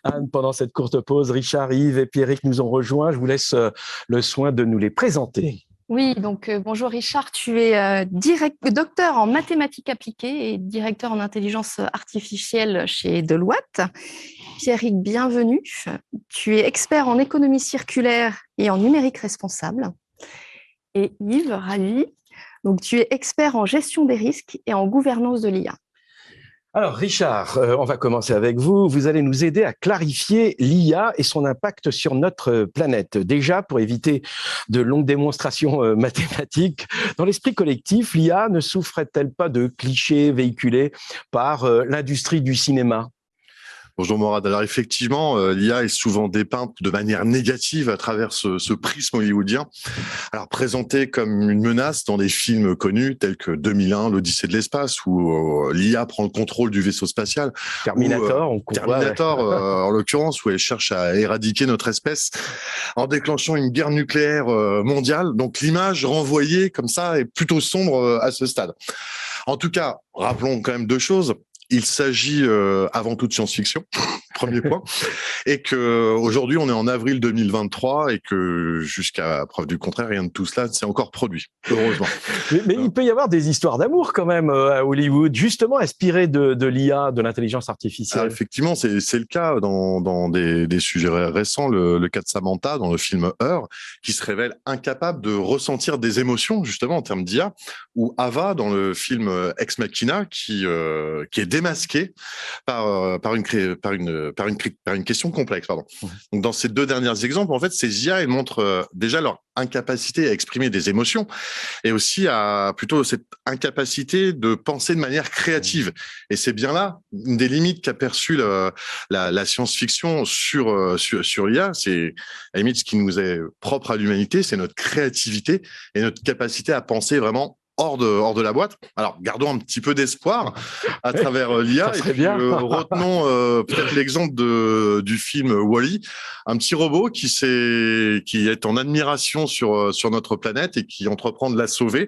Anne, pendant cette courte pause. Richard, Yves et Pierrick nous ont rejoints. Je vous laisse le soin de nous les présenter. Oui, donc bonjour Richard, tu es docteur en mathématiques appliquées et directeur en intelligence artificielle chez Deloitte. Pierrick, bienvenue. Tu es expert en économie circulaire et en numérique responsable. Et Yves, ravi. Donc, tu es expert en gestion des risques et en gouvernance de l'IA. Alors Richard, on va commencer avec vous. Vous allez nous aider à clarifier l'IA et son impact sur notre planète. Déjà, pour éviter de longues démonstrations mathématiques, dans l'esprit collectif, l'IA ne souffrait-elle pas de clichés véhiculés par l'industrie du cinéma ? Bonjour Morad. Alors effectivement, l'IA est souvent dépeinte de manière négative à travers ce prisme hollywoodien. Alors présentée comme une menace dans des films connus tels que 2001, l'Odyssée de l'espace, où l'IA prend le contrôle du vaisseau spatial. Terminator, en l'occurrence, où elle cherche à éradiquer notre espèce en déclenchant une guerre nucléaire mondiale. Donc l'image renvoyée comme ça est plutôt sombre à ce stade. En tout cas, rappelons quand même deux choses. Il s'agit avant tout de science-fiction, premier point, et que aujourd'hui on est en avril 2023 et que jusqu'à preuve du contraire, rien de tout cela s'est encore produit, heureusement. Mais il peut y avoir des histoires d'amour quand même à Hollywood, justement inspirées de l'IA, de l'intelligence artificielle. Alors, effectivement, c'est le cas dans des sujets récents, le cas de Samantha dans le film Her, qui se révèle incapable de ressentir des émotions justement en termes d'IA, ou Ava dans le film Ex Machina qui est démasqué par une question complexe. Pardon. Donc, dans ces deux derniers exemples, en fait, ces IA, elles montrent déjà leur incapacité à exprimer des émotions et aussi à plutôt cette incapacité de penser de manière créative. Et c'est bien là une des limites qu'a perçu la science-fiction sur l'IA. C'est à la limite ce qui nous est propre à l'humanité, c'est notre créativité et notre capacité à penser vraiment hors de la boîte. Alors, gardons un petit peu d'espoir à travers l'IA. Et puis, retenons peut-être l'exemple du film Wall-E, un petit robot qui est en admiration sur notre planète et qui entreprend de la sauver,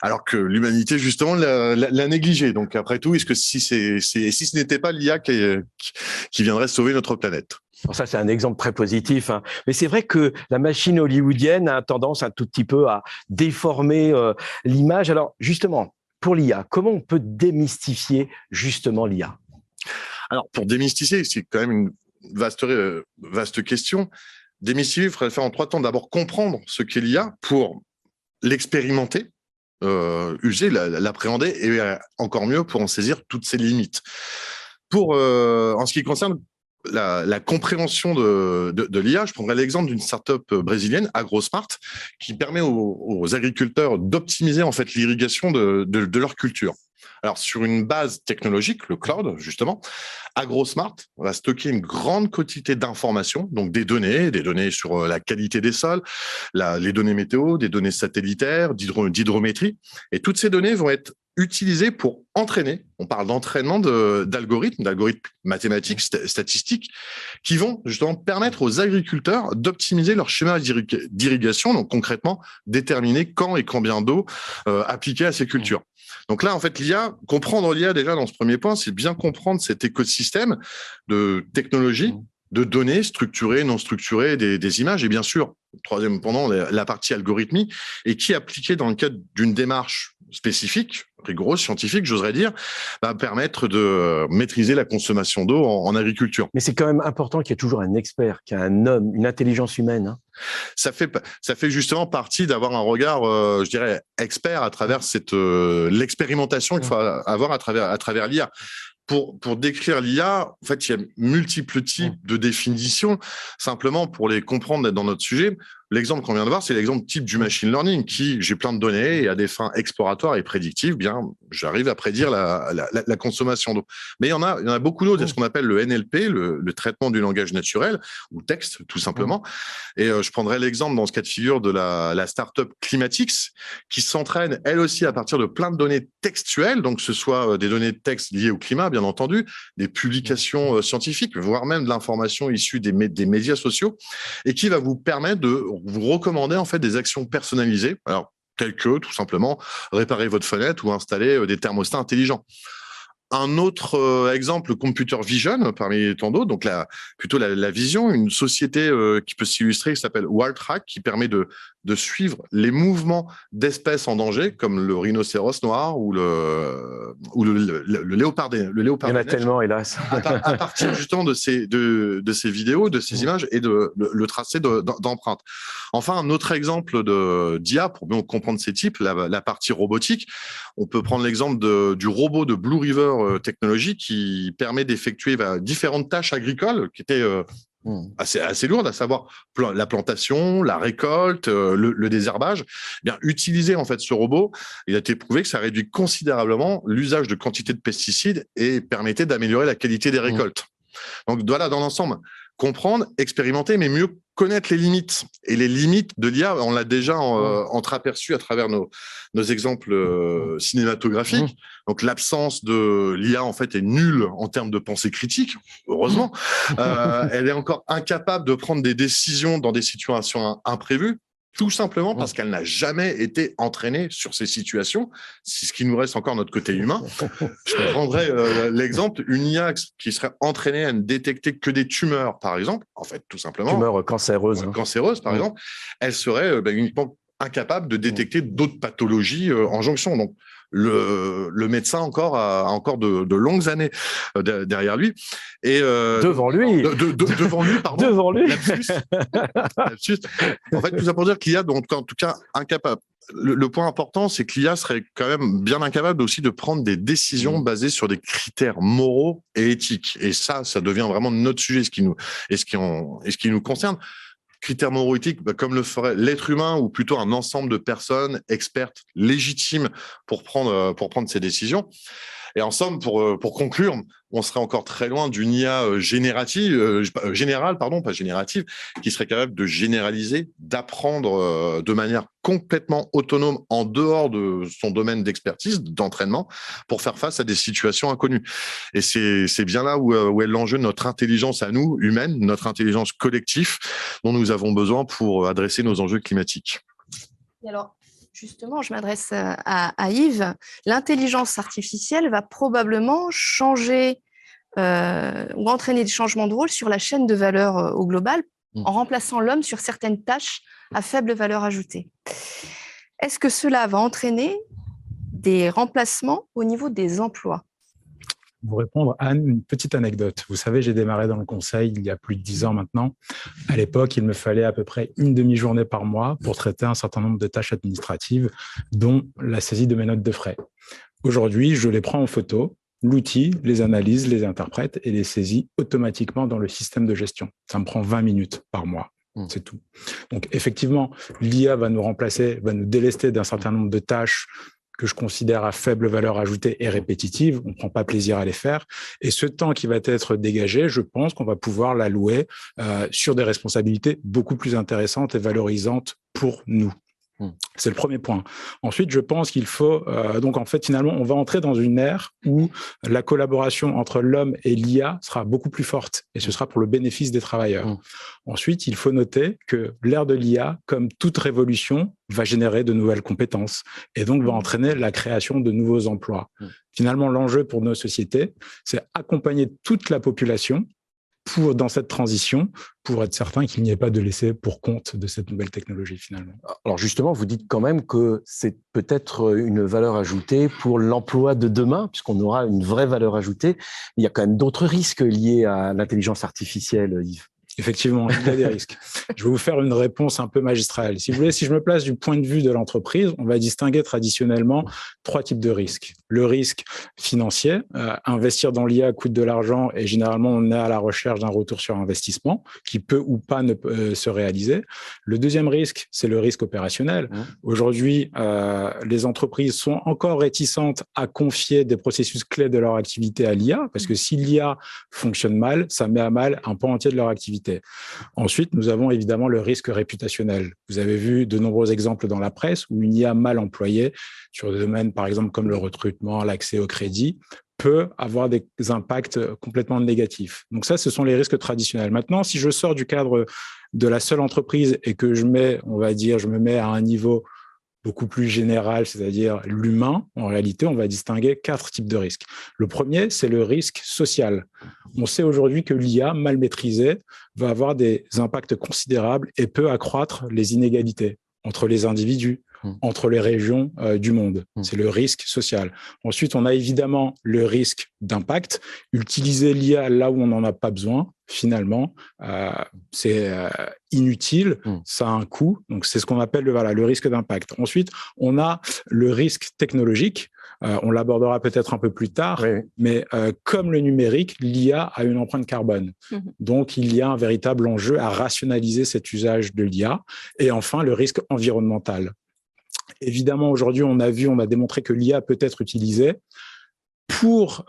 alors que l'humanité, justement, l'a négligé. Donc, après tout, est-ce que si ce n'était pas l'IA qui viendrait sauver notre planète ? Alors ça, c'est un exemple très positif, hein. Mais c'est vrai que la machine hollywoodienne a tendance un tout petit peu à déformer l'image. Alors, justement, pour l'IA, comment on peut démystifier justement l'IA ? Alors, pour démystifier, c'est quand même une vaste question. Démystifier, il faudrait le faire en 3 temps. D'abord, comprendre ce qu'est l'IA pour l'expérimenter, user, l'appréhender et encore mieux pour en saisir toutes ses limites. En ce qui concerne la compréhension de l'IA, je prendrai l'exemple d'une start-up brésilienne, AgroSmart, qui permet aux agriculteurs d'optimiser en fait l'irrigation de leur culture. Alors, sur une base technologique, le cloud, justement, AgroSmart va stocker une grande quantité d'informations, donc des données sur la qualité des sols, les données météo, des données satellitaires, d'hydrométrie. Et toutes ces données vont être utilisées pour entraîner, on parle d'entraînement d'algorithmes mathématiques, statistiques, qui vont justement permettre aux agriculteurs d'optimiser leur schéma d'irrigation, donc concrètement déterminer quand et combien d'eau appliquer à ces cultures. Donc là, en fait, comprendre l'IA déjà dans ce premier point, c'est bien comprendre cet écosystème de technologies, de données structurées, non structurées, des images, et bien sûr, troisième pendant, la partie algorithmie, et qui, appliquée dans le cadre d'une démarche spécifique, rigoureuse, scientifique, j'oserais dire, va permettre de maîtriser la consommation d'eau en agriculture. Mais c'est quand même important qu'il y ait toujours un expert, qu'il y ait un homme, une intelligence humaine, hein. Ça fait justement partie d'avoir un regard, je dirais, expert à travers l'expérimentation qu'il faut avoir à travers l'IA. Pour décrire l'IA, en fait, il y a multiples types de définitions. Simplement, pour les comprendre dans notre sujet, l'exemple qu'on vient de voir, c'est l'exemple type du machine learning qui, j'ai plein de données et à des fins exploratoires et prédictives, bien, j'arrive à prédire la consommation d'eau. Mais il y en a beaucoup d'autres. Il y a ce qu'on appelle le NLP, le traitement du langage naturel, ou texte, tout simplement. Et je prendrai l'exemple dans ce cas de figure de la start-up Climatix, qui s'entraîne, elle aussi, à partir de plein de données textuelles, donc que ce soit des données de texte liées au climat, bien entendu, des publications scientifiques, voire même de l'information issue des médias sociaux, et qui va vous permettre de vous recommander en fait des actions personnalisées, alors telles que tout simplement réparer votre fenêtre ou installer des thermostats intelligents. Un autre exemple, le computer vision, parmi tant d'autres, donc plutôt la vision, une société qui peut s'illustrer, qui s'appelle Wildtrack, qui permet de suivre les mouvements d'espèces en danger, comme le rhinocéros noir ou le léopard des Il y en a neiges, tellement, hélas. à partir justement de ces vidéos, de ces images et le tracé d'empreintes. Enfin, un autre exemple d'IA, pour bien comprendre ces types, la partie robotique, on peut prendre l'exemple du robot de Blue River Technology qui permet d'effectuer différentes tâches agricoles qui étaient assez lourdes, à savoir la plantation, la récolte, le désherbage. Eh bien, utiliser en fait ce robot, il a été prouvé que ça réduit considérablement l'usage de quantité de pesticides et permettait d'améliorer la qualité des récoltes. Donc voilà, dans l'ensemble, comprendre, expérimenter, mais mieux connaître les limites. Et les limites de l'IA, on l'a déjà entreaperçu à travers nos exemples cinématographiques. Donc l'absence de l'IA, en fait, est nulle en termes de pensée critique, heureusement. Elle est encore incapable de prendre des décisions dans des situations imprévues. Tout simplement parce qu'elle n'a jamais été entraînée sur ces situations. C'est ce qui nous reste encore notre côté humain. Je prendrais l'exemple, une IA qui serait entraînée à ne détecter que des tumeurs, par exemple. En fait, tout simplement. Tumeurs cancéreuses. Cancéreuses, par exemple. Elle serait uniquement incapable de détecter d'autres pathologies en jonction. Donc, le médecin a encore de longues années derrière lui. Et, devant lui. Devant lui, pardon. Devant lui. Lapsus. En fait, tout ça pour dire qu'il y a, donc, en tout cas, incapable. Le point important, c'est que l'IA serait quand même bien incapable aussi de prendre des décisions basées sur des critères moraux et éthiques. Et ça devient vraiment notre sujet, ce qui nous concerne. Critères moraux éthiques, comme le ferait l'être humain ou plutôt un ensemble de personnes expertes, légitimes pour prendre ces décisions. Et en somme, pour conclure, on serait encore très loin d'une IA générale, pas générative, qui serait capable de généraliser, d'apprendre de manière complètement autonome en dehors de son domaine d'expertise, d'entraînement, pour faire face à des situations inconnues. Et c'est bien là où est l'enjeu de notre intelligence à nous, humaine, notre intelligence collective, dont nous avons besoin pour adresser nos enjeux climatiques. Et alors, justement, je m'adresse à Yves. L'intelligence artificielle va probablement changer ou entraîner des changements de rôle sur la chaîne de valeur au global, en remplaçant l'homme sur certaines tâches à faible valeur ajoutée. Est-ce que cela va entraîner des remplacements au niveau des emplois ? Pour répondre, Anne, une petite anecdote. Vous savez, j'ai démarré dans le conseil il y a plus de 10 ans maintenant. À l'époque, il me fallait à peu près une demi-journée par mois pour traiter un certain nombre de tâches administratives, dont la saisie de mes notes de frais. Aujourd'hui, je les prends en photo, l'outil les analyse, les interprète et les saisit automatiquement dans le système de gestion. Ça me prend 20 minutes par mois. C'est tout. Donc, effectivement, l'IA va nous remplacer, va nous délester d'un certain nombre de tâches que je considère à faible valeur ajoutée et répétitive, on ne prend pas plaisir à les faire. Et ce temps qui va être dégagé, je pense qu'on va pouvoir l'allouer sur des responsabilités beaucoup plus intéressantes et valorisantes pour nous. C'est le premier point. Ensuite, je pense qu'il faut... donc, en fait, finalement, on va entrer dans une ère où la collaboration entre l'homme et l'IA sera beaucoup plus forte et ce sera pour le bénéfice des travailleurs. Ensuite, il faut noter que l'ère de l'IA, comme toute révolution, va générer de nouvelles compétences et donc va entraîner la création de nouveaux emplois. Finalement, l'enjeu pour nos sociétés, c'est accompagner toute la population dans cette transition, pour être certain qu'il n'y ait pas de laisser pour compte de cette nouvelle technologie, finalement. Alors justement, vous dites quand même que c'est peut-être une valeur ajoutée pour l'emploi de demain, puisqu'on aura une vraie valeur ajoutée. Il y a quand même d'autres risques liés à l'intelligence artificielle, Yves. Effectivement, il y a des risques. Je vais vous faire une réponse un peu magistrale. Si vous voulez, si je me place du point de vue de l'entreprise, on va distinguer traditionnellement 3 types de risques. Le risque financier, investir dans l'IA coûte de l'argent et généralement on est à la recherche d'un retour sur investissement qui peut ou pas ne se réaliser. Le deuxième risque, c'est le risque opérationnel. Aujourd'hui, les entreprises sont encore réticentes à confier des processus clés de leur activité à l'IA parce que si l'IA fonctionne mal, ça met à mal un pan entier de leur activité. Ensuite, nous avons évidemment le risque réputationnel. Vous avez vu de nombreux exemples dans la presse où une IA mal employée sur des domaines, par exemple, comme le recrutement, l'accès au crédit, peut avoir des impacts complètement négatifs. Donc ça, ce sont les risques traditionnels. Maintenant, si je sors du cadre de la seule entreprise et que je me mets à un niveau beaucoup plus général, c'est-à-dire l'humain, en réalité, on va distinguer 4 types de risques. Le premier, c'est le risque social. On sait aujourd'hui que l'IA, mal maîtrisée, va avoir des impacts considérables et peut accroître les inégalités entre les individus, entre les régions du monde. C'est le risque social. Ensuite, on a évidemment le risque d'impact. Utiliser l'IA là où on n'en a pas besoin, finalement, c'est inutile, ça a un coût. Donc, c'est ce qu'on appelle le risque d'impact. Ensuite, on a le risque technologique. On l'abordera peut-être un peu plus tard, oui. Mais comme le numérique, l'IA a une empreinte carbone. Donc, il y a un véritable enjeu à rationaliser cet usage de l'IA. Et enfin, le risque environnemental. Évidemment, aujourd'hui, on a démontré que l'IA peut être utilisée pour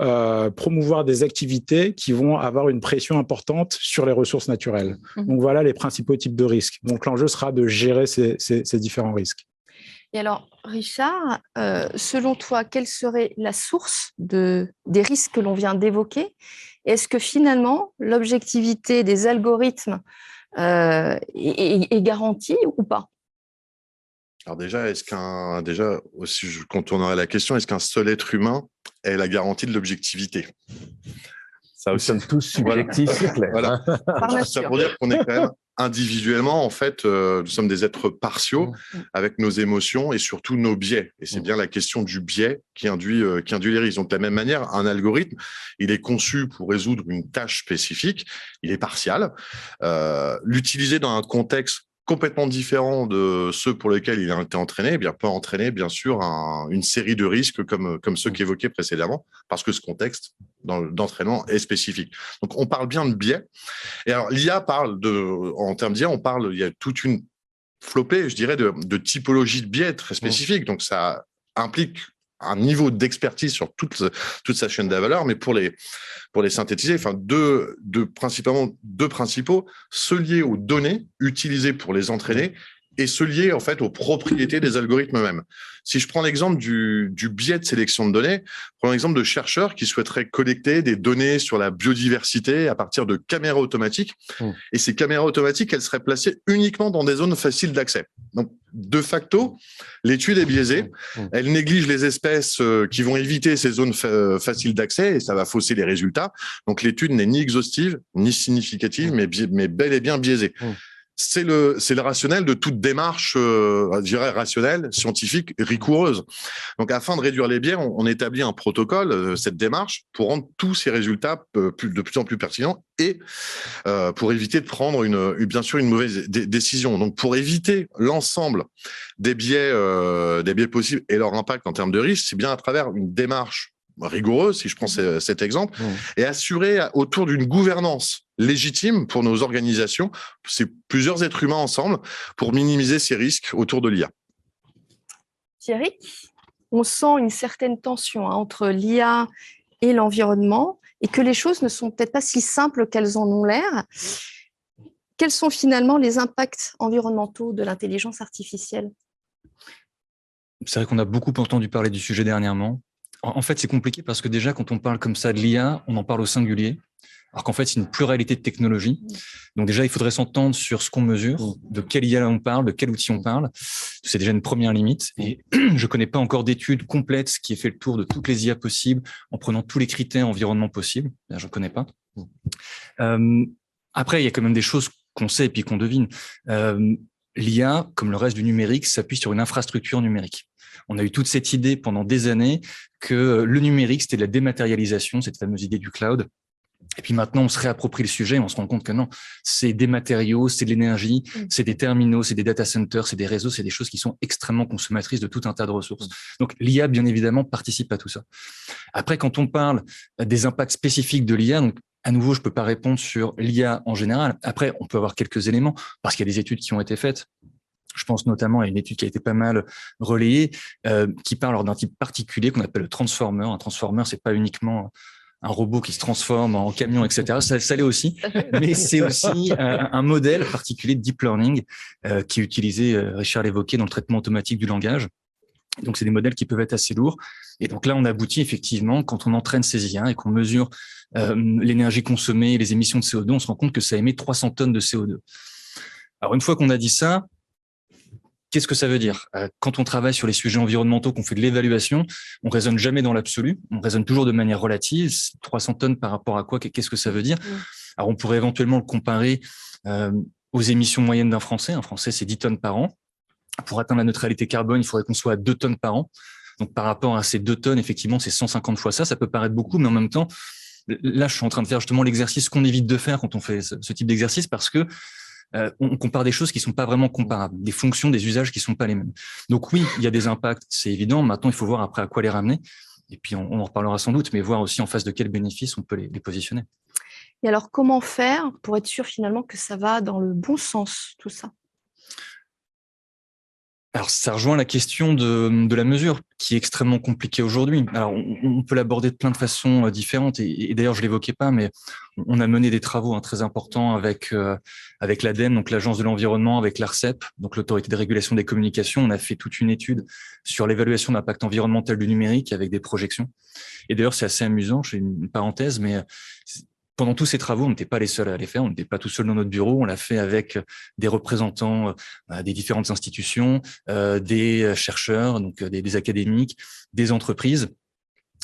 promouvoir des activités qui vont avoir une pression importante sur les ressources naturelles. Donc, voilà les principaux types de risques. Donc, l'enjeu sera de gérer ces différents risques. Et alors, Richard, selon toi, quelle serait la source des risques que l'on vient d'évoquer? Est-ce que finalement, l'objectivité des algorithmes est garantie ou pas? Alors déjà, aussi je contournerai la question, est-ce qu'un seul être humain est la garantie de l'objectivité? Ça aussi, nous sommes tous subjectifs, c'est clair. Voilà. Ça pour dire qu'on est quand même individuellement, en fait, nous sommes des êtres partiaux avec nos émotions et surtout nos biais. Et c'est bien la question du biais qui induit les risques. Donc, de la même manière, un algorithme, il est conçu pour résoudre une tâche spécifique, il est partial. L'utiliser dans un contexte complètement différent de ceux pour lesquels il a été entraîné, eh bien, peut entraîner, bien sûr, une série de risques comme ceux qu'évoquais précédemment, parce que ce contexte d'entraînement est spécifique. Donc, on parle bien de biais. Et alors, l'IA en termes d'IA, il y a toute une flopée, je dirais, de typologies de biais très spécifiques. Donc, ça implique un niveau d'expertise sur toute sa chaîne de valeur, mais pour les synthétiser, enfin principalement deux principaux, ceux liés aux données utilisées pour les entraîner et ceux liés en fait aux propriétés des algorithmes eux-mêmes. Si je prends l'exemple du biais de sélection de données, prenons l'exemple de chercheurs qui souhaiteraient collecter des données sur la biodiversité à partir de caméras automatiques. Et ces caméras automatiques, elles seraient placées uniquement dans des zones faciles d'accès. Donc, de facto, l'étude est biaisée. Elle néglige les espèces qui vont éviter ces zones faciles d'accès et ça va fausser les résultats. Donc, l'étude n'est ni exhaustive, ni significative, mais bel et bien biaisée. C'est le rationnel de toute démarche, je dirais rationnelle, scientifique, rigoureuse. Donc, afin de réduire les biais, on établit un protocole, cette démarche, pour rendre tous ces résultats de plus en plus pertinents et pour éviter de prendre bien sûr une mauvaise décision. Donc, pour éviter l'ensemble des biais possibles et leur impact en termes de risque, c'est bien à travers une démarche rigoureuse, si je prends cet exemple, et assurer autour d'une gouvernance légitime pour nos organisations, c'est plusieurs êtres humains ensemble, pour minimiser ces risques autour de l'IA. Thierry, on sent une certaine tension entre l'IA et l'environnement et que les choses ne sont peut-être pas si simples qu'elles en ont l'air. Quels sont finalement les impacts environnementaux de l'intelligence artificielle? C'est vrai qu'on a beaucoup entendu parler du sujet dernièrement. En fait, c'est compliqué parce que déjà, quand on parle comme ça de l'IA, on en parle au singulier, alors qu'en fait, c'est une pluralité de technologies. Donc déjà, il faudrait s'entendre sur ce qu'on mesure, de quelle IA on parle, de quel outil on parle. C'est déjà une première limite. Et je connais pas encore d'études complètes qui aient fait le tour de toutes les IA possibles en prenant tous les critères environnement possibles. Je ne connais pas. Après, il y a quand même des choses qu'on sait et puis qu'on devine. L'IA, comme le reste du numérique, s'appuie sur une infrastructure numérique. On a eu toute cette idée pendant des années que le numérique, c'était de la dématérialisation, cette fameuse idée du cloud. Et puis maintenant, on se réapproprie le sujet et on se rend compte que non, c'est des matériaux, c'est de l'énergie, c'est des terminaux, c'est des data centers, c'est des réseaux, c'est des choses qui sont extrêmement consommatrices de tout un tas de ressources. Donc l'IA, bien évidemment, participe à tout ça. Après, quand on parle des impacts spécifiques de l'IA, donc à nouveau, je peux pas répondre sur l'IA en général. Après, on peut avoir quelques éléments parce qu'il y a des études qui ont été faites. Je pense notamment à une étude qui a été pas mal relayée, qui parle d'un type particulier qu'on appelle le transformer. Un transformer, c'est pas uniquement un robot qui se transforme en camion, etc. Ça l'est aussi, mais c'est aussi un modèle particulier de deep learning qui est utilisé, Richard l'évoquait, dans le traitement automatique du langage. Donc, c'est des modèles qui peuvent être assez lourds. Et donc là, on aboutit effectivement, quand on entraîne ces IA et qu'on mesure l'énergie consommée, les émissions de CO2, on se rend compte que ça émet 300 tonnes de CO2. Alors, une fois qu'on a dit ça, Qu'est-ce que ça veut dire? Quand on travaille sur les sujets environnementaux, qu'on fait de l'évaluation, on raisonne jamais dans l'absolu, on raisonne toujours de manière relative. 300 tonnes par rapport à quoi? Qu'est-ce que ça veut dire? Alors, on pourrait éventuellement le comparer aux émissions moyennes d'un Français. Un Français, c'est 10 tonnes par an. Pour atteindre la neutralité carbone, il faudrait qu'on soit à 2 tonnes par an. Donc, par rapport à ces 2 tonnes, effectivement, c'est 150 fois ça. Ça peut paraître beaucoup, mais en même temps, là, je suis en train de faire justement l'exercice qu'on évite de faire quand on fait ce type d'exercice, parce que on compare des choses qui sont pas vraiment comparables, des fonctions, des usages qui sont pas les mêmes. Donc oui, il y a des impacts, c'est évident. Maintenant, il faut voir après à quoi les ramener. Et puis, on en reparlera sans doute, mais voir aussi en face de quels bénéfices on peut les positionner. Et alors, comment faire pour être sûr finalement que ça va dans le bon sens, tout ça? Alors, ça rejoint la question de la mesure, qui est extrêmement compliquée aujourd'hui. Alors, on peut l'aborder de plein de façons différentes. Et d'ailleurs, je l'évoquais pas, mais on a mené des travaux très importants avec l'ADEME, donc l'Agence de l'environnement, avec l'ARCEP, donc l'Autorité de régulation des communications. On a fait toute une étude sur l'évaluation de l'impact environnemental du numérique avec des projections. Et d'ailleurs, c'est assez amusant. Je fais une parenthèse, mais pendant tous ces travaux, on n'était pas les seuls à les faire, on n'était pas tout seul dans notre bureau, on l'a fait avec des représentants des différentes institutions, des chercheurs, donc des académiques, des entreprises.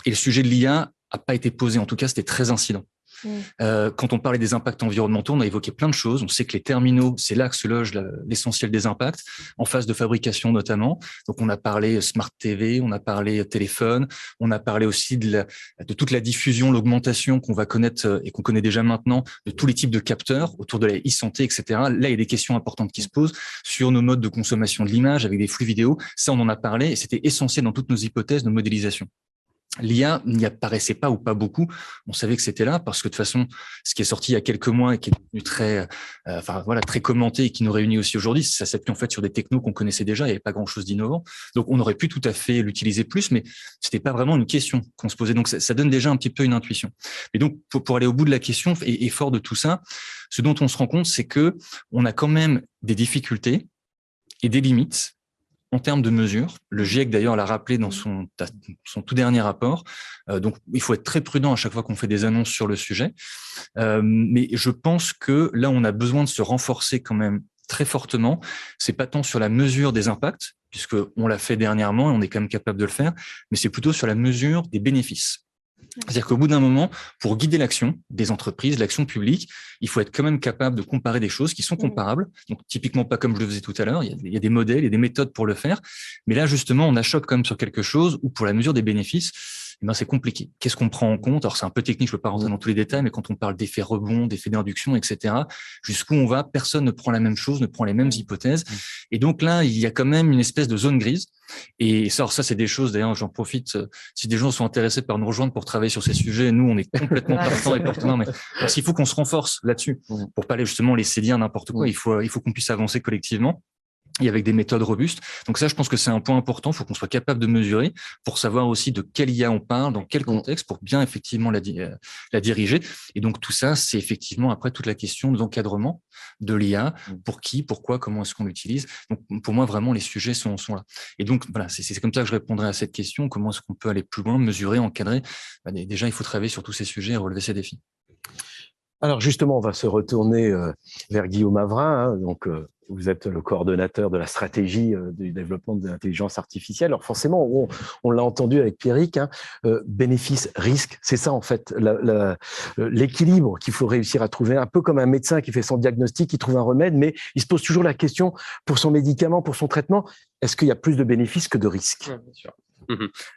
Et le sujet de l'IA n'a pas été posé, en tout cas, c'était très incident. Quand on parlait des impacts environnementaux, on a évoqué plein de choses. On sait que les terminaux, c'est là que se loge l'essentiel des impacts, en phase de fabrication notamment. Donc, on a parlé Smart TV, on a parlé téléphone, on a parlé aussi de toute la diffusion, l'augmentation qu'on va connaître et qu'on connaît déjà maintenant, de tous les types de capteurs autour de la e-santé, etc. Là, il y a des questions importantes qui se posent sur nos modes de consommation de l'image avec des flux vidéo. Ça, on en a parlé et c'était essentiel dans toutes nos hypothèses, nos modélisations. L'IA n'y apparaissait pas ou pas beaucoup. On savait que c'était là parce que de toute façon, ce qui est sorti il y a quelques mois et qui est devenu très commenté et qui nous réunit aussi aujourd'hui, ça s'appuie en fait sur des technos qu'on connaissait déjà. Il n'y avait pas grand-chose d'innovant. Donc, on aurait pu tout à fait l'utiliser plus, mais c'était pas vraiment une question qu'on se posait. Donc, ça donne déjà un petit peu une intuition. Et donc, pour aller au bout de la question et fort de tout ça, ce dont on se rend compte, c'est que on a quand même des difficultés et des limites en termes de mesures. Le GIEC, d'ailleurs, l'a rappelé dans son tout dernier rapport. Donc, il faut être très prudent à chaque fois qu'on fait des annonces sur le sujet. Mais je pense que là, on a besoin de se renforcer quand même très fortement. C'est pas tant sur la mesure des impacts, puisqu'on l'a fait dernièrement et on est quand même capable de le faire, mais c'est plutôt sur la mesure des bénéfices. C'est-à-dire qu'au bout d'un moment, pour guider l'action des entreprises, l'action publique, il faut être quand même capable de comparer des choses qui sont comparables. Donc, typiquement pas comme je le faisais tout à l'heure. Il y a des modèles et des méthodes pour le faire. Mais là, justement, on achoppe quand même sur quelque chose où, pour la mesure des bénéfices, c'est compliqué. Qu'est-ce qu'on prend en compte? Alors, c'est un peu technique, je ne peux pas rentrer dans tous les détails, mais quand on parle d'effets rebond, d'effets d'induction, etc., jusqu'où on va, personne ne prend la même chose, ne prend les mêmes hypothèses. Et donc là, il y a quand même une espèce de zone grise. Et ça, c'est des choses, d'ailleurs, j'en profite, si des gens sont intéressés par nous rejoindre pour travailler sur ces sujets, nous, on est complètement partants et partenaires, mais parce qu'il faut qu'on se renforce là-dessus pour pas aller justement laisser dire n'importe quoi. Il faut qu'on puisse avancer collectivement et avec des méthodes robustes. Donc ça, je pense que c'est un point important. Il faut qu'on soit capable de mesurer pour savoir aussi de quelle IA on parle, dans quel contexte, pour bien effectivement la diriger. Et donc tout ça, c'est effectivement après toute la question de l'encadrement de l'IA. Pour qui, pourquoi, comment est-ce qu'on l'utilise. Donc pour moi, vraiment, les sujets sont là. Et donc voilà, c'est comme ça que je répondrai à cette question. Comment est-ce qu'on peut aller plus loin, mesurer, encadrer? Déjà, il faut travailler sur tous ces sujets et relever ces défis. Alors justement, on va se retourner vers Guillaume Avrin. Donc, vous êtes le coordonnateur de la stratégie du développement de l'intelligence artificielle. Alors forcément, on l'a entendu avec Pierrick, bénéfice-risque, c'est ça en fait, l'équilibre qu'il faut réussir à trouver, un peu comme un médecin qui fait son diagnostic, qui trouve un remède, mais il se pose toujours la question pour son médicament, pour son traitement, est-ce qu'il y a plus de bénéfices que de risques? Bien sûr.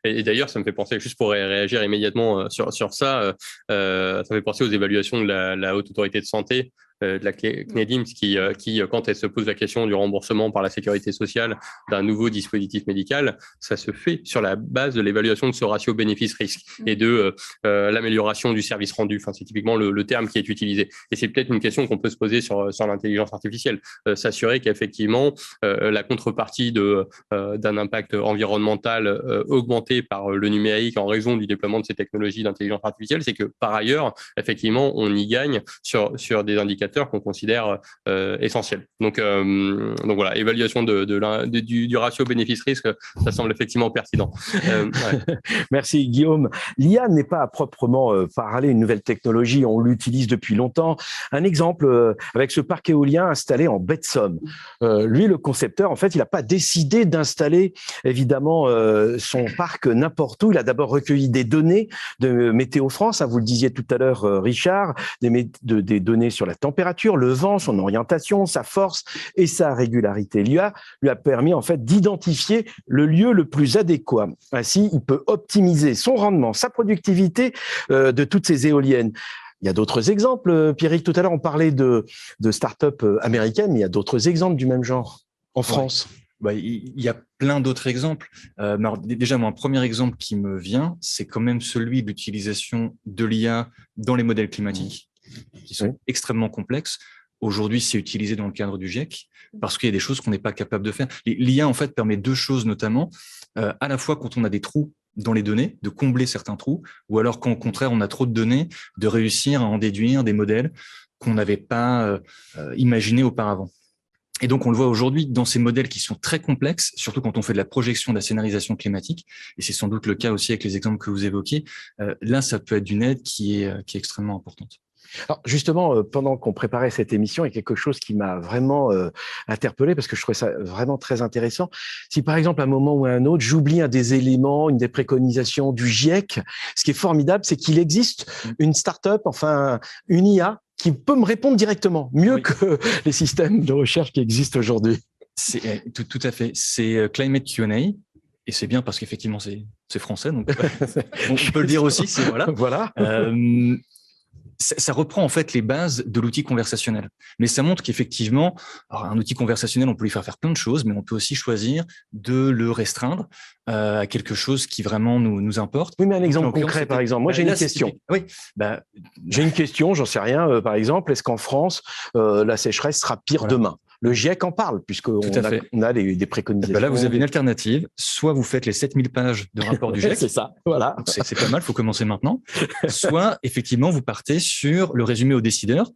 Et d'ailleurs, ça me fait penser, juste pour réagir immédiatement sur ça, ça me fait penser aux évaluations de la Haute Autorité de Santé, de la CNEDIM, qui, quand elle se pose la question du remboursement par la sécurité sociale d'un nouveau dispositif médical, ça se fait sur la base de l'évaluation de ce ratio bénéfice-risque et de l'amélioration du service rendu. Enfin, c'est typiquement le terme qui est utilisé. Et c'est peut-être une question qu'on peut se poser sur l'intelligence artificielle. S'assurer qu'effectivement, la contrepartie d'un impact environnemental augmenté par le numérique en raison du déploiement de ces technologies d'intelligence artificielle, c'est que par ailleurs, effectivement, on y gagne sur des indicateurs indicateurs qu'on considère essentiels. Donc voilà, évaluation du ratio bénéfice-risque, ça semble effectivement pertinent. Ouais. Merci Guillaume. L'IA n'est pas à proprement parler une nouvelle technologie, on l'utilise depuis longtemps. Un exemple avec ce parc éolien installé en baie de Somme. Lui, le concepteur, en fait, il n'a pas décidé d'installer évidemment son parc n'importe où. Il a d'abord recueilli des données de Météo France, hein, vous le disiez tout à l'heure Richard, des données sur la température, le vent, son orientation, sa force et sa régularité. L'IA lui a permis en fait d'identifier le lieu le plus adéquat. Ainsi, il peut optimiser son rendement, sa productivité de toutes ces éoliennes. Il y a d'autres exemples. Pierrick, tout à l'heure, on parlait de start-up américaines, mais il y a d'autres exemples du même genre en France. Il y a plein d'autres exemples. Alors, déjà, moi, un premier exemple qui me vient, c'est quand même celui de l'utilisation de l'IA dans les modèles climatiques, qui sont extrêmement complexes. Aujourd'hui, c'est utilisé dans le cadre du GIEC parce qu'il y a des choses qu'on n'est pas capable de faire. L'IA, en fait, permet deux choses notamment, à la fois quand on a des trous dans les données, de combler certains trous, ou alors quand au contraire, on a trop de données, de réussir à en déduire des modèles qu'on n'avait pas imaginés auparavant. Et donc, on le voit aujourd'hui dans ces modèles qui sont très complexes, surtout quand on fait de la projection de la scénarisation climatique, et c'est sans doute le cas aussi avec les exemples que vous évoquez. Là, ça peut être d'une aide qui est extrêmement importante. Alors justement, pendant qu'on préparait cette émission, il y a quelque chose qui m'a vraiment interpellé parce que je trouvais ça vraiment très intéressant. Si par exemple, à un moment ou à un autre, j'oublie un des éléments, une des préconisations du GIEC, ce qui est formidable, c'est qu'il existe une start-up, enfin une IA, qui peut me répondre directement, mieux que les systèmes de recherche qui existent aujourd'hui. C'est tout à fait. C'est Climate Q&A. Et c'est bien parce qu'effectivement, c'est français, donc on peut le dire aussi. Voilà. Ça reprend en fait les bases de l'outil conversationnel. Mais ça montre qu'effectivement, un outil conversationnel, on peut lui faire plein de choses, mais on peut aussi choisir de le restreindre à quelque chose qui vraiment nous importe. Oui, mais un exemple concret, par exemple. Moi, j'ai une question. J'ai une question, j'en sais rien. Par exemple, est-ce qu'en France, la sécheresse sera pire demain ? Le GIEC en parle, puisqu'on a des préconisations. Là, vous avez une alternative. Soit vous faites les 7000 pages de rapport du GIEC. C'est ça, voilà. C'est pas mal, il faut commencer maintenant. Soit, effectivement, vous partez sur le résumé aux décideurs,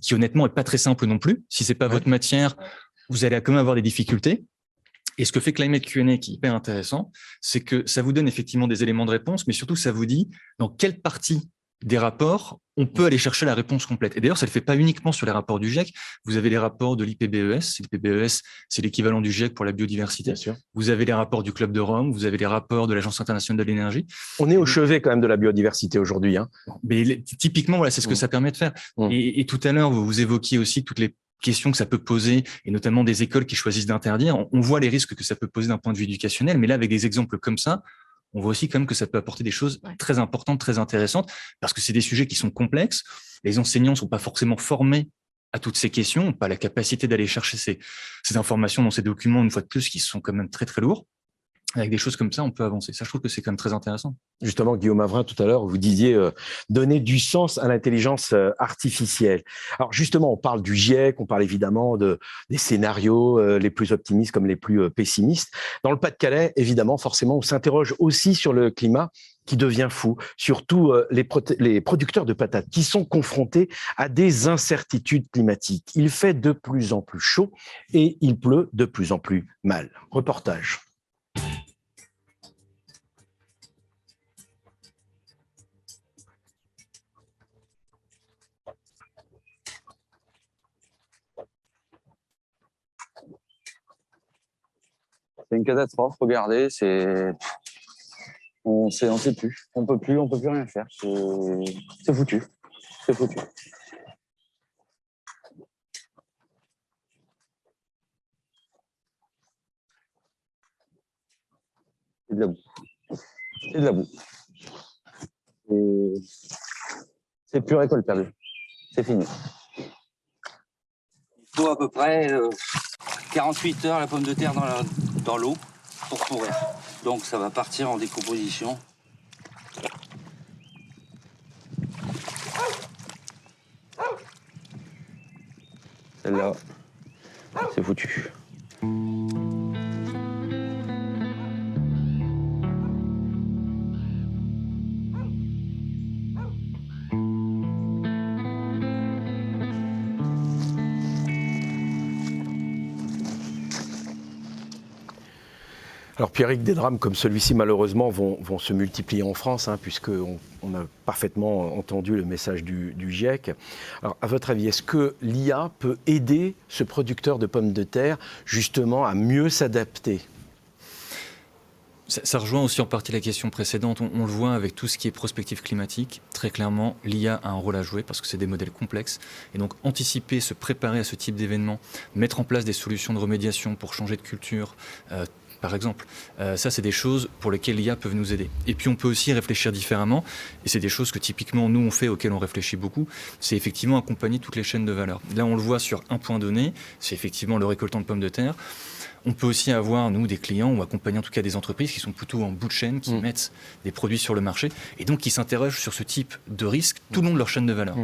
qui honnêtement n'est pas très simple non plus. Si c'est pas votre matière, vous allez quand même avoir des difficultés. Et ce que fait Climate Q&A, qui est hyper intéressant, c'est que ça vous donne effectivement des éléments de réponse, mais surtout, ça vous dit dans quelle partie des rapports, on peut aller chercher la réponse complète. Et d'ailleurs, ça ne le fait pas uniquement sur les rapports du GIEC. Vous avez les rapports de l'IPBES. L'IPBES, c'est l'équivalent du GIEC pour la biodiversité. Bien sûr. Vous avez les rapports du Club de Rome. Vous avez les rapports de l'Agence internationale de l'énergie. On est au chevet quand même de la biodiversité aujourd'hui. Mais typiquement, voilà, c'est ce que ça permet de faire. Et tout à l'heure, vous évoquiez aussi toutes les questions que ça peut poser, et notamment des écoles qui choisissent d'interdire. On voit les risques que ça peut poser d'un point de vue éducationnel, mais là, avec des exemples comme ça, on voit aussi quand même que ça peut apporter des choses très importantes, très intéressantes, parce que c'est des sujets qui sont complexes. Les enseignants ne sont pas forcément formés à toutes ces questions, n'ont pas la capacité d'aller chercher ces informations dans ces documents, une fois de plus, qui sont quand même très, très lourds. Avec des choses comme ça, on peut avancer. Ça, je trouve que c'est quand même très intéressant. Justement, Guillaume Avrin, tout à l'heure, vous disiez donner du sens à l'intelligence artificielle. Alors justement, on parle du GIEC, on parle évidemment des scénarios les plus optimistes comme les plus pessimistes. Dans le Pas-de-Calais, évidemment, forcément, on s'interroge aussi sur le climat qui devient fou, surtout les producteurs de patates qui sont confrontés à des incertitudes climatiques. Il fait de plus en plus chaud et il pleut de plus en plus mal. Reportage. C'est une catastrophe, regardez, on sait plus, on peut plus rien faire, c'est foutu, c'est foutu. C'est de la boue, c'est de la boue. C'est plus récolte perdue, c'est fini. Il faut à peu près 48 heures la pomme de terre dans l'eau pour pourrir. Donc ça va partir en décomposition. Celle-là, c'est foutu. Alors Pierrick, des drames comme celui-ci malheureusement vont se multiplier en France, puisqu'on a parfaitement entendu le message du GIEC. Alors à votre avis, est-ce que l'IA peut aider ce producteur de pommes de terre justement à mieux s'adapter ? Ça rejoint aussi en partie la question précédente. On le voit avec tout ce qui est prospective climatique. Très clairement, l'IA a un rôle à jouer parce que c'est des modèles complexes. Et donc, anticiper, se préparer à ce type d'événement, mettre en place des solutions de remédiation pour changer de culture, par exemple. Ça, c'est des choses pour lesquelles l'IA peut nous aider. Et puis, on peut aussi réfléchir différemment. Et c'est des choses que typiquement, nous, on fait, auxquelles on réfléchit beaucoup. C'est effectivement accompagner toutes les chaînes de valeur. Là, on le voit sur un point donné. C'est effectivement le récoltant de pommes de terre. On peut aussi avoir, nous, des clients ou accompagner en tout cas des entreprises qui sont plutôt en bout de chaîne, qui mettent des produits sur le marché et donc qui s'interrogent sur ce type de risque tout le long de leur chaîne de valeur.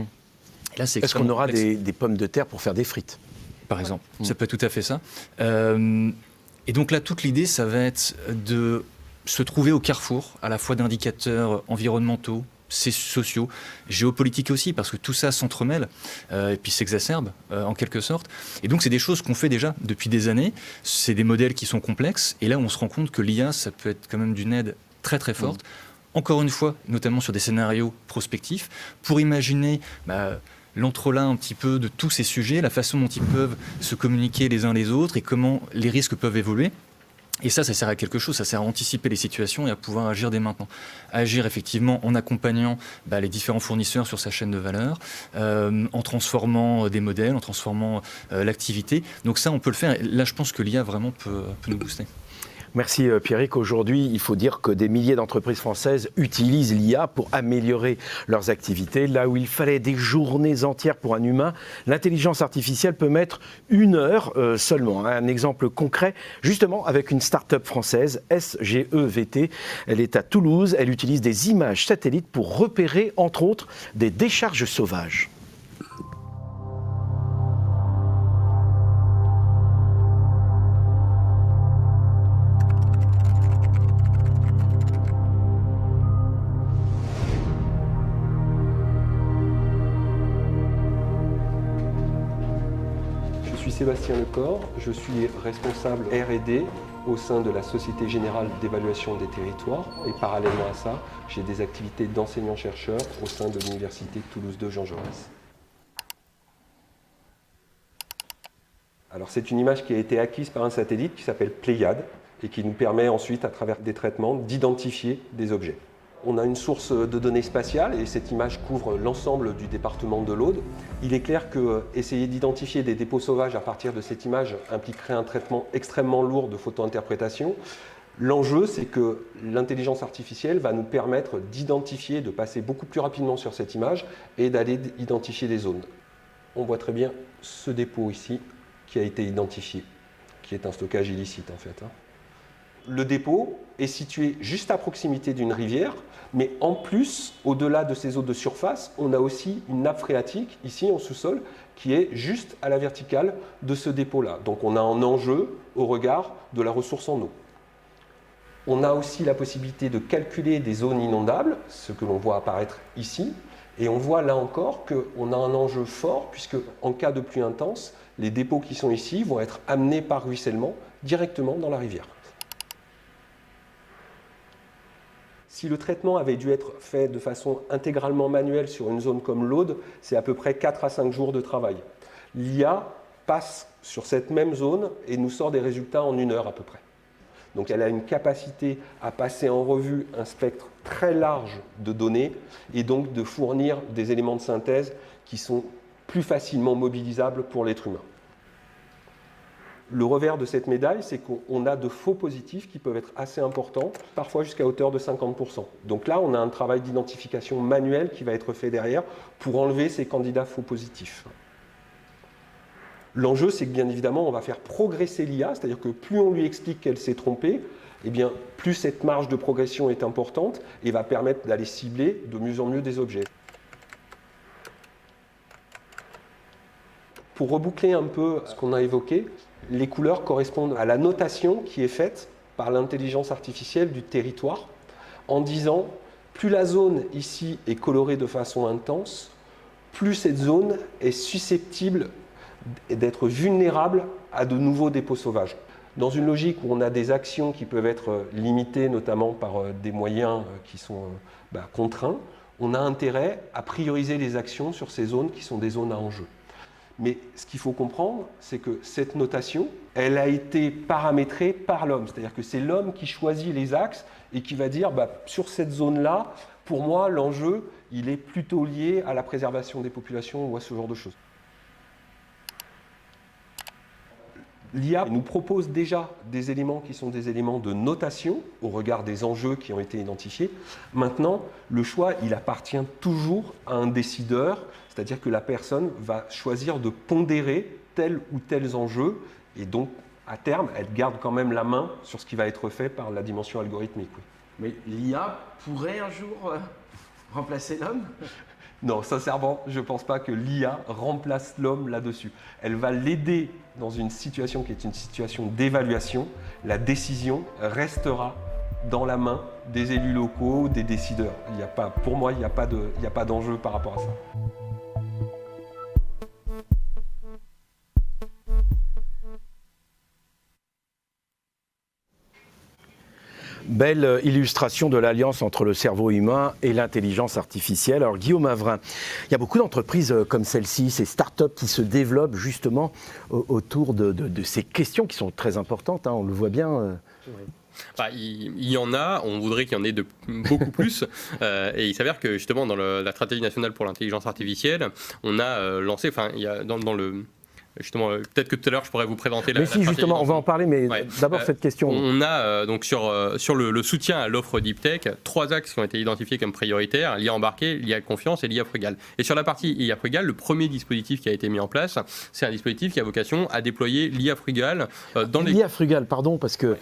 Là, est-ce qu'on aura des pommes de terre pour faire des frites ? Par exemple, ça peut être tout à fait ça. Et donc là, toute l'idée, ça va être de se trouver au carrefour à la fois d'indicateurs environnementaux, sociaux, géopolitiques aussi, parce que tout ça s'entremêle et puis s'exacerbe en quelque sorte. Et donc, c'est des choses qu'on fait déjà depuis des années. C'est des modèles qui sont complexes. Et là, on se rend compte que l'IA, ça peut être quand même d'une aide très, très forte. Encore une fois, notamment sur des scénarios prospectifs, pour imaginer l'entrelac un petit peu de tous ces sujets, la façon dont ils peuvent se communiquer les uns les autres et comment les risques peuvent évoluer. Et ça sert à quelque chose, ça sert à anticiper les situations et à pouvoir agir dès maintenant. Agir effectivement en accompagnant les différents fournisseurs sur sa chaîne de valeur, en transformant des modèles, en transformant l'activité. Donc ça, on peut le faire. Et là, je pense que l'IA vraiment peut nous booster. Merci Pierrick. Aujourd'hui, il faut dire que des milliers d'entreprises françaises utilisent l'IA pour améliorer leurs activités. Là où il fallait des journées entières pour un humain, l'intelligence artificielle peut mettre 1 heure seulement. Un exemple concret, justement avec une start-up française, SGEVT. Elle est à Toulouse. Elle utilise des images satellites pour repérer, entre autres, des décharges sauvages. Sébastien Lecor, je suis responsable R&D au sein de la Société Générale d'Évaluation des Territoires et parallèlement à ça, j'ai des activités d'enseignant-chercheur au sein de l'Université Toulouse 2 Jean Jaurès. Alors c'est une image qui a été acquise par un satellite qui s'appelle Pléiade et qui nous permet ensuite, à travers des traitements, d'identifier des objets. On a une source de données spatiales et cette image couvre l'ensemble du département de l'Aude. Il est clair que essayer d'identifier des dépôts sauvages à partir de cette image impliquerait un traitement extrêmement lourd de photo-interprétation. L'enjeu, c'est que l'intelligence artificielle va nous permettre d'identifier, de passer beaucoup plus rapidement sur cette image et d'aller identifier des zones. On voit très bien ce dépôt ici qui a été identifié, qui est un stockage illicite en fait. Le dépôt est situé juste à proximité d'une rivière, mais en plus, au-delà de ces eaux de surface, on a aussi une nappe phréatique, ici en sous-sol, qui est juste à la verticale de ce dépôt-là. Donc on a un enjeu au regard de la ressource en eau. On a aussi la possibilité de calculer des zones inondables, ce que l'on voit apparaître ici, et on voit là encore qu'on a un enjeu fort, puisque en cas de pluie intense, les dépôts qui sont ici vont être amenés par ruissellement directement dans la rivière. Si le traitement avait dû être fait de façon intégralement manuelle sur une zone comme l'Aude, c'est à peu près 4 à 5 jours de travail. L'IA passe sur cette même zone et nous sort des résultats en 1 heure à peu près. Donc elle a une capacité à passer en revue un spectre très large de données et donc de fournir des éléments de synthèse qui sont plus facilement mobilisables pour l'être humain. Le revers de cette médaille, c'est qu'on a de faux positifs qui peuvent être assez importants, parfois jusqu'à hauteur de 50%. Donc là, on a un travail d'identification manuel qui va être fait derrière pour enlever ces candidats faux positifs. L'enjeu, c'est que bien évidemment, on va faire progresser l'IA, c'est-à-dire que plus on lui explique qu'elle s'est trompée, eh bien, plus cette marge de progression est importante et va permettre d'aller cibler de mieux en mieux des objets. Pour reboucler un peu ce qu'on a évoqué, les couleurs correspondent à la notation qui est faite par l'intelligence artificielle du territoire en disant plus la zone ici est colorée de façon intense, plus cette zone est susceptible d'être vulnérable à de nouveaux dépôts sauvages. Dans une logique où on a des actions qui peuvent être limitées, notamment par des moyens qui sont contraints, on a intérêt à prioriser les actions sur ces zones qui sont des zones à enjeu. Mais ce qu'il faut comprendre, c'est que cette notation, elle a été paramétrée par l'homme. C'est-à-dire que c'est l'homme qui choisit les axes et qui va dire, sur cette zone-là, pour moi, l'enjeu, il est plutôt lié à la préservation des populations ou à ce genre de choses. L'IA nous propose déjà des éléments qui sont des éléments de notation au regard des enjeux qui ont été identifiés. Maintenant, le choix, il appartient toujours à un décideur, c'est-à-dire que la personne va choisir de pondérer tel ou tel enjeu et donc, à terme, elle garde quand même la main sur ce qui va être fait par la dimension algorithmique. Oui. Mais l'IA pourrait un jour remplacer l'homme ? Non, sincèrement, je ne pense pas que l'IA remplace l'homme là-dessus. Elle va l'aider dans une situation qui est une situation d'évaluation. La décision restera dans la main des élus locaux, des décideurs. Pour moi, il n'y a pas d'enjeu par rapport à ça. Belle illustration de l'alliance entre le cerveau humain et l'intelligence artificielle. Alors Guillaume Avrin, il y a beaucoup d'entreprises comme celle-ci, ces startups qui se développent justement autour de ces questions qui sont très importantes, on le voit bien. Il y en a, on voudrait qu'il y en ait beaucoup plus. Et il s'avère que justement dans la stratégie nationale pour l'intelligence artificielle, on a lancé, il y a dans le... Justement, peut-être que tout à l'heure je pourrais vous présenter la stratégie. Justement, on va en parler, mais d'abord cette question. On a donc sur le soutien à l'offre Deep Tech, 3 axes qui ont été identifiés comme prioritaires, l'IA embarquée, l'IA confiance et l'IA frugale. Et sur la partie IA frugale, le premier dispositif qui a été mis en place, c'est un dispositif qui a vocation à déployer l'IA frugale dans les... L'IA frugale, pardon, parce que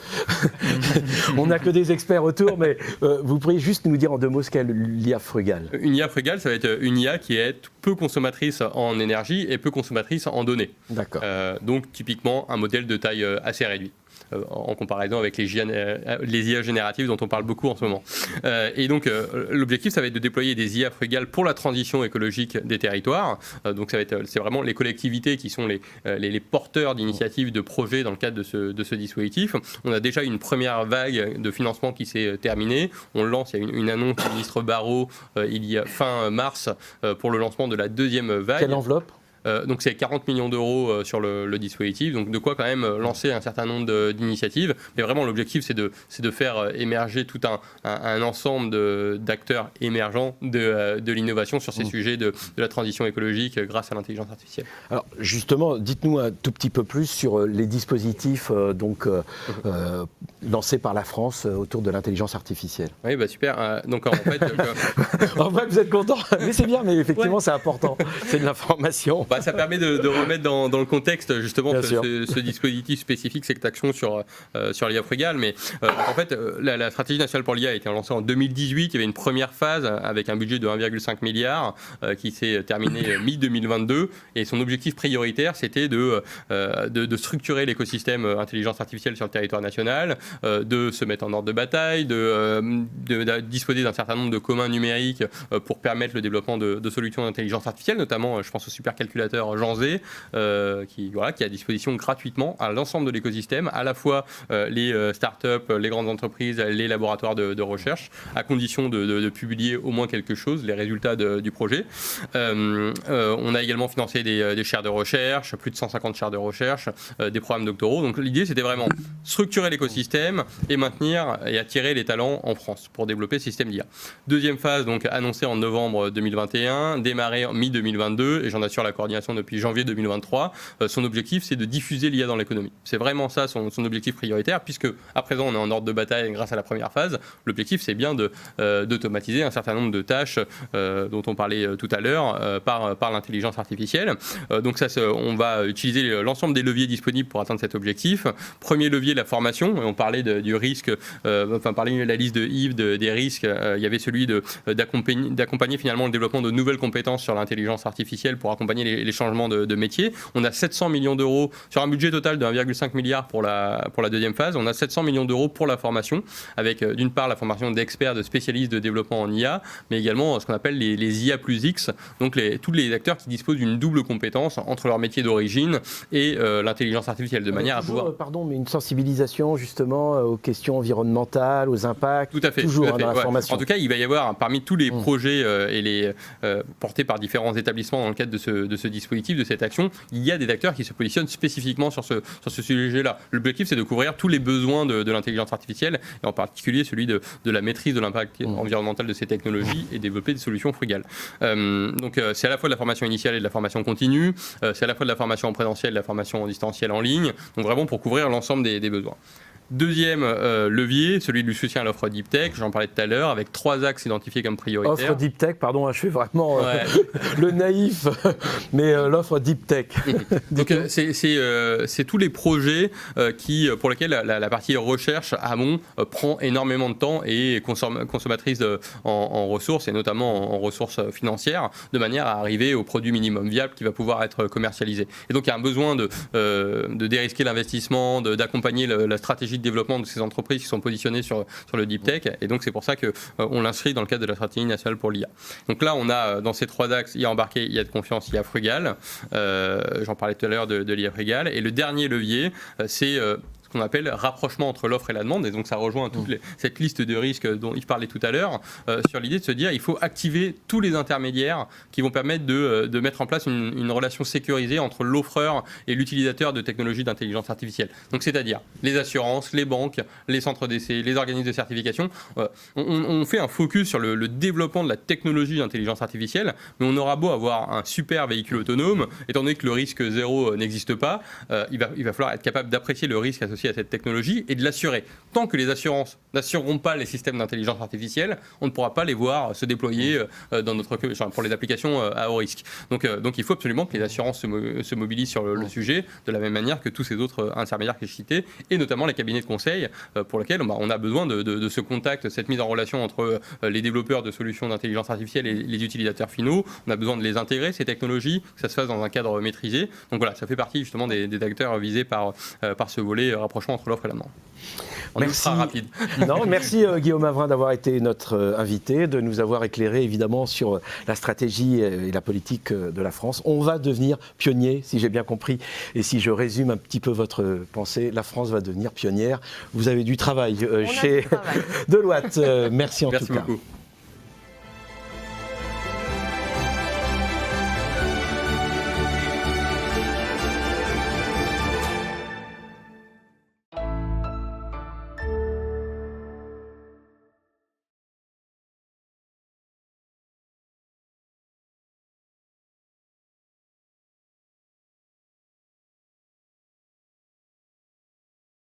on n'a que des experts autour, mais vous pourriez juste nous dire en 2 mots ce qu'est l'IA frugale. Une IA frugale, ça va être une IA qui est peu consommatrice en énergie et peu consommatrice en données. D'accord. Donc typiquement un modèle de taille assez réduite en comparaison avec les IA génératives dont on parle beaucoup en ce moment. Et donc l'objectif, ça va être de déployer des IA frugales pour la transition écologique des territoires. Donc c'est vraiment les collectivités qui sont les porteurs d'initiatives, de projets dans le cadre de ce dispositif. On a déjà une première vague de financement qui s'est terminée. On lance, il y a une annonce du ministre Barrot il y a fin mars pour le lancement de la 2e vague. Quelle enveloppe ? Donc c'est 40 millions d'euros sur le dispositif, donc de quoi quand même lancer un certain nombre d'initiatives. Mais vraiment l'objectif c'est de faire émerger tout un ensemble d'acteurs émergents de l'innovation sur ces sujets de la transition écologique grâce à l'intelligence artificielle. Alors justement, dites-nous un tout petit peu plus sur les dispositifs lancés par la France autour de l'intelligence artificielle. Oui, super. Donc en fait... En vrai, vous êtes content, mais c'est bien, mais effectivement c'est important, c'est de l'information. Ça permet de remettre dans le contexte justement ce dispositif spécifique, cette action sur l'IA frugale. Mais en fait, la stratégie nationale pour l'IA a été lancée en 2018. Il y avait une première phase avec un budget de 1,5 milliard qui s'est terminé mi-2022. Et son objectif prioritaire, c'était de structurer l'écosystème intelligence artificielle sur le territoire national, de se mettre en ordre de bataille, de disposer d'un certain nombre de communs numériques pour permettre le développement de solutions d'intelligence artificielle, notamment, je pense au supercalculateur Janzé, qui est à disposition gratuitement à l'ensemble de l'écosystème, à la fois les startups, les grandes entreprises, les laboratoires de recherche, à condition de publier au moins quelque chose, les résultats du projet. On a également financé des chaires de recherche, plus de 150 chaires de recherche, des programmes doctoraux. Donc l'idée, c'était vraiment structurer l'écosystème et maintenir et attirer les talents en France pour développer ce système d'IA. Deuxième phase, donc annoncée en novembre 2021, démarrée en mi-2022, et j'en assure la coordination depuis janvier 2023. Son objectif, c'est de diffuser l'IA dans l'économie. C'est vraiment ça son objectif prioritaire, puisque à présent, on est en ordre de bataille grâce à la première phase. L'objectif, c'est bien d'automatiser un certain nombre de tâches dont on parlait tout à l'heure par l'intelligence artificielle. Donc ça, on va utiliser l'ensemble des leviers disponibles pour atteindre cet objectif. Premier levier, la formation. On parlait du risque, parler de la liste de Yves des risques. Il y avait celui d'accompagner finalement le développement de nouvelles compétences sur l'intelligence artificielle pour accompagner les changements de métier. On a 700 millions d'euros sur un budget total de 1,5 milliard pour la deuxième phase. On a 700 millions d'euros pour la formation, avec d'une part la formation d'experts, de spécialistes de développement en IA, mais également ce qu'on appelle les IA plus X, donc tous les acteurs qui disposent d'une double compétence entre leur métier d'origine et l'intelligence artificielle, de manière à pouvoir... Pardon, mais une sensibilisation justement aux questions environnementales, aux impacts, tout à fait, toujours tout à fait, dans la formation. En tout cas, il va y avoir parmi tous les projets portés par différents établissements dans le cadre de ce dispositif, de cette action, il y a des acteurs qui se positionnent spécifiquement sur ce sujet-là. L'objectif, c'est de couvrir tous les besoins de l'intelligence artificielle, et en particulier celui de la maîtrise de l'impact environnemental de ces technologies et développer des solutions frugales. Donc, c'est à la fois de la formation initiale et de la formation continue, c'est à la fois de la formation en présentiel et de la formation en distanciel en ligne, donc vraiment pour couvrir l'ensemble des besoins. Deuxième levier, celui du soutien à l'offre Deep Tech, j'en parlais tout à l'heure, avec 3 axes identifiés comme prioritaires. Offre Deep Tech, pardon, je fais vraiment le naïf, mais l'offre Deep Tech. Donc c'est tous les projets pour lesquels la partie recherche amont prend énormément de temps et consommatrice en ressources, et notamment en ressources financières, de manière à arriver au produit minimum viable qui va pouvoir être commercialisé. Et donc il y a un besoin de dérisquer l'investissement, d'accompagner la stratégie de développement de ces entreprises qui sont positionnées sur le Deep Tech, et donc c'est pour ça qu'on l'inscrit dans le cadre de la stratégie nationale pour l'IA. Donc là, on a dans ces 3 axes, IA embarqué, IA de confiance, IA frugale. J'en parlais tout à l'heure de l'IA frugale. Et le dernier levier, c'est ce qu'on appelle rapprochement entre l'offre et la demande, et donc ça rejoint cette liste de risques dont il parlait tout à l'heure, sur l'idée de se dire il faut activer tous les intermédiaires qui vont permettre de mettre en place une relation sécurisée entre l'offreur et l'utilisateur de technologies d'intelligence artificielle. Donc c'est-à-dire les assurances, les banques, les centres d'essai, les organismes de certification. On fait un focus sur le développement de la technologie d'intelligence artificielle, mais on aura beau avoir un super véhicule autonome, étant donné que le risque zéro n'existe pas, il va falloir être capable d'apprécier le risque associé à cette technologie et de l'assurer. Tant que les assurances n'assureront pas les systèmes d'intelligence artificielle, on ne pourra pas les voir se déployer pour les applications à haut risque. Donc il faut absolument que les assurances se mobilisent sur le sujet, de la même manière que tous ces autres intermédiaires que je citais, et notamment les cabinets de conseil pour lesquels on a besoin de ce contact, cette mise en relation entre les développeurs de solutions d'intelligence artificielle et les utilisateurs finaux. On a besoin de les intégrer, ces technologies, que ça se fasse dans un cadre maîtrisé. Donc voilà, ça fait partie justement des acteurs visés par ce volet rapprochement entre l'offre et la demande. Merci. Rapide. Non, merci Guillaume Avrin d'avoir été notre invité, de nous avoir éclairé évidemment sur la stratégie et la politique de la France. On va devenir pionnier, si j'ai bien compris, et si je résume un petit peu votre pensée, la France va devenir pionnière. Vous avez du travail chez Deloitte. Merci en tout cas. Merci beaucoup.